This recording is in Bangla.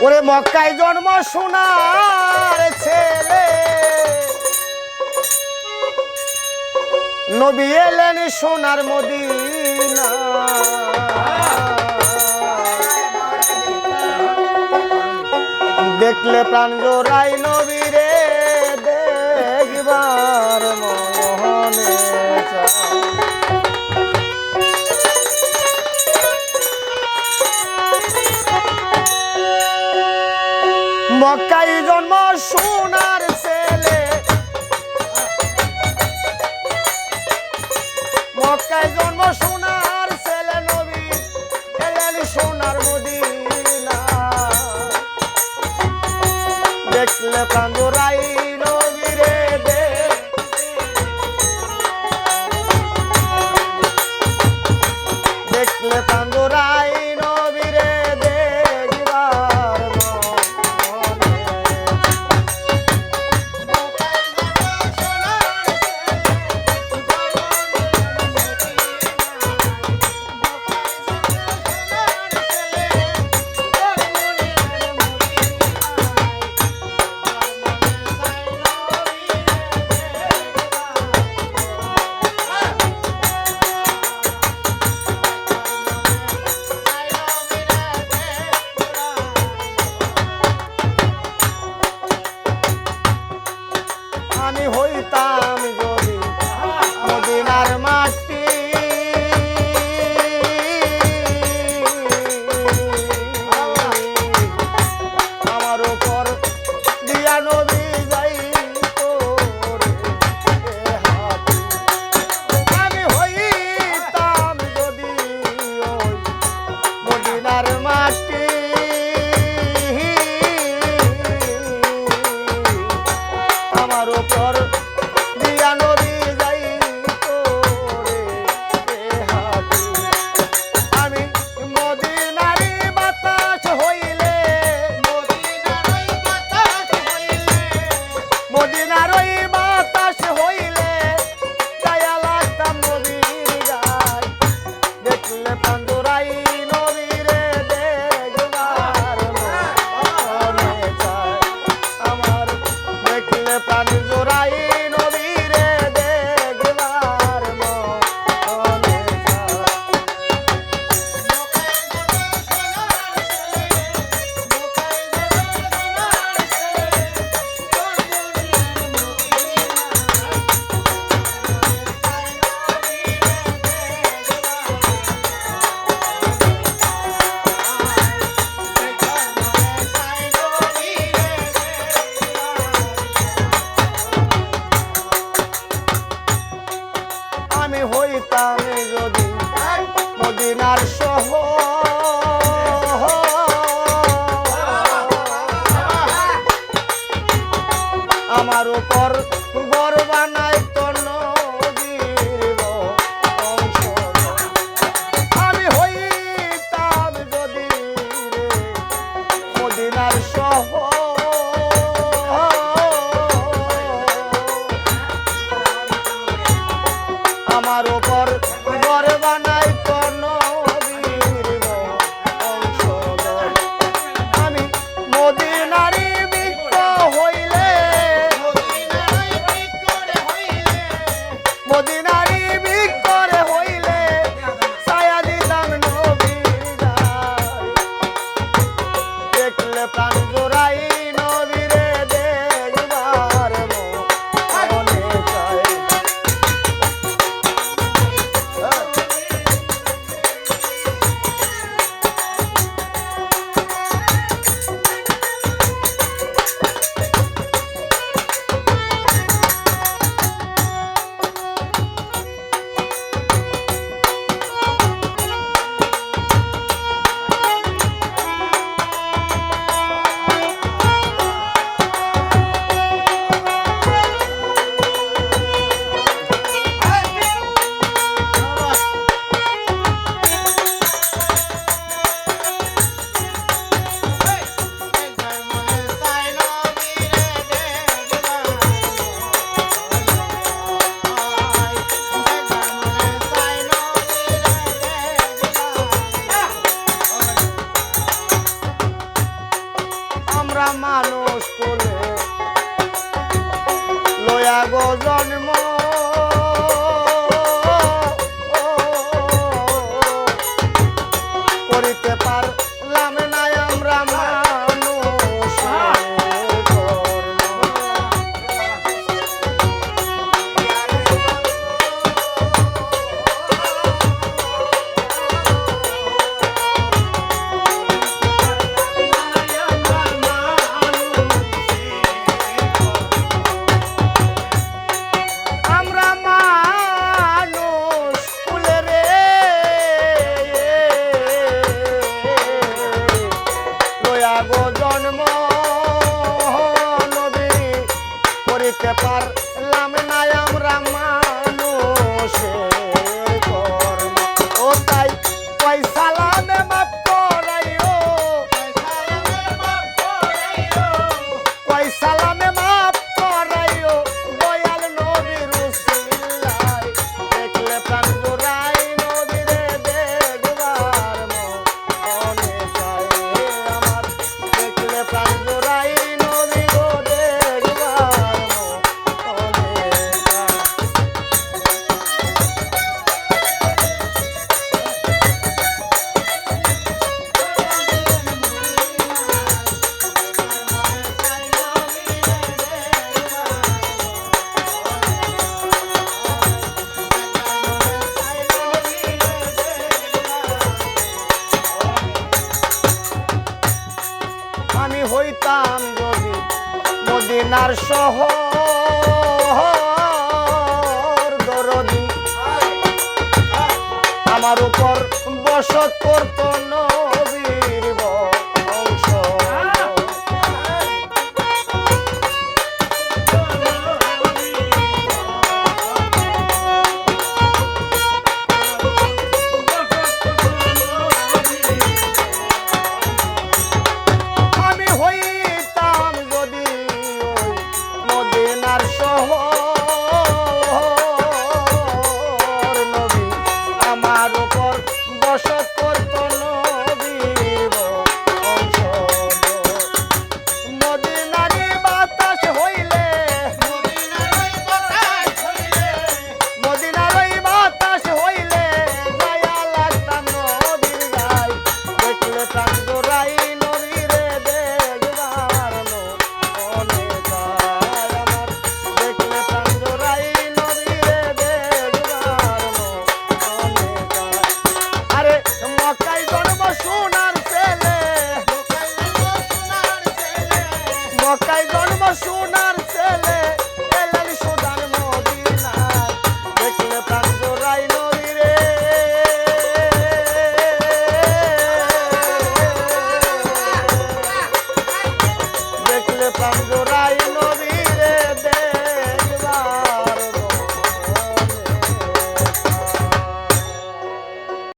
ওরে মক্কায় জন্ম সোনার ছেলে নবী এলেন সোনার মদিনা দেখলে প্রাণ জোড়াই নবীরে দেখবার মনে চায় মক্কায় জন্ম সোনার ছেলে মক্কায় জন্ম সোনার ছেলে নবী এলেন সোনার মদিনা দেখলে প্রাণ জোড়াই নবীরে দেখলে প্রাণ জোড়াই নবীরে আমি হইতাম যদি মদিনার মাটি আমার উপর দিয়া নবী যাইতো রে হাতি আমি হইতাম যদি ওই মদিনার মাটি আমার উপর দিয়া নবী যাইতো রে হাতি আমি মদিনারি বাতাস হইলে মদিনার ওই বাতাস হইলে গায়া লাগতাম নবীর গায় দেখলে প্রাণ জোড়াই নবীরে দেখবার মনে চায় আমার দেখলে প্রাণ জোড়াই নবীরে দেখবার মনে চায় আমি হইতাম যদি মদিনার শহর আমার উপর ঘর বানাইতো নবীর বংশধর আমি হইতাম যদি মদিনার শহর আমার উপর ঘর বানাইতো নবীর জন্ম করিতে পারলাম না আমরা মানুষ আমরা মানুষ কুলে রে লয়া গো জন্ম নবী করিতে পারলাম না আমরা মানুষের কর্ম ও তাই পয়সা লামে মাফ করাইও পয়সা লামে মাফ করাইও দয়াল নবীর উসিলায় দেখলে প্রাণ জোড়াই নবীরে দেখবার মনে চায় আমার দেখলে প্রাণ জোড়াই নবী গো দেখবার মনে চায় আমি হইতাম যদি মদিনার শহর দরদি আমার উপর বসত করত নবীর বংশ আমি হইতাম যদি ওই মদিনার শহর নবী আমার উপর বসত করত নবীর বংশ মদিনারি বাতাস হইলে মদিনার ওই বাতাস হইলে গায়া লাগতাম নবীর গায় দেখলে প্রাণ জোড়াই নবীরে দেখবার মনে চায় আমার দেখলে প্রাণ জোড়াই নবীরে দেখবার মনে চায় আরে মক্কায় জন্ম সোনার ছেলে মক্কায় জন্ম সোনার